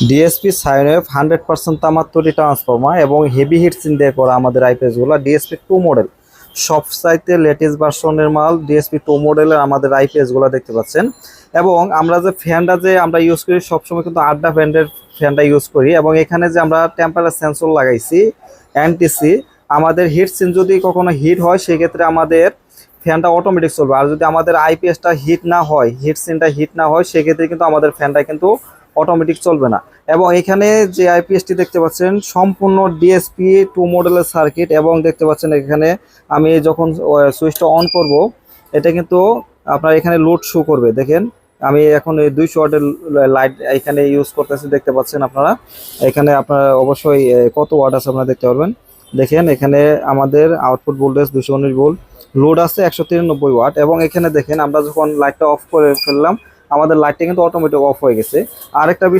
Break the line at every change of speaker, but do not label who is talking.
DSP sine wave 100% তামার তৈরি transformer এবং হেভি হিটসিন দিয়ে করা আমাদের আইপিএসগুলো ডিএসপি 2 মডেল সব সাইতে লেটেস্ট ভার্সনের মাল ডিএসপি 2 মডেলের আমাদের আইপিএসগুলো দেখতে পাচ্ছেন। এবং আমরা যে ফ্যানটা যে আমরা ইউজ করি সবসময় কিন্তু আড্ডা ব্র্যান্ডের ফ্যানটা ইউজ করি এবং এখানে যে আমরা টেম্পারেচার সেন্সর লাগাইছি এনটিসি, আমাদের হিটসিন যদি কখনো হিট হয় সেক্ষেত্রে আমাদের ফ্যানটা অটোমেটিক চলবে। আর যদি আমাদের আইপিএসটা হিট না হয়, হিটসিনটা হিট না হয়, সেক্ষেত্রে কিন্তু আমাদের ফ্যানটা কিন্তু অটোমেটিক চলবে না। এবং এখানে যে আইপিএসটি দেখতে পাচ্ছেন সম্পূর্ণ ডিএসপি 2 মডেলের সার্কিট এবং দেখতে পাচ্ছেন এখানে আমি যখন সুইচটা অন করব এটা কিন্তু আপনার এখানে লোড শো করবে। দেখেন আমি এখন এই 200 ওয়াটের লাইট এখানে ইউজ করতেছি, দেখতে পাচ্ছেন আপনারা। এখানে আপনারা অবশ্যই কত ওয়াট আছে আপনারা দেখতে পারবেন। দেখেন এখানে আমাদের আউটপুট ভোল্টেজ 219 ভোল্ট, লোড আছে 193 ওয়াট। এবং এখানে দেখেন আমরা যখন লাইটটা অফ করে ফেললাম আমাদের লাইটটা কিন্তু অটোমেটিক অফ হয়ে গেছে। আরেকটা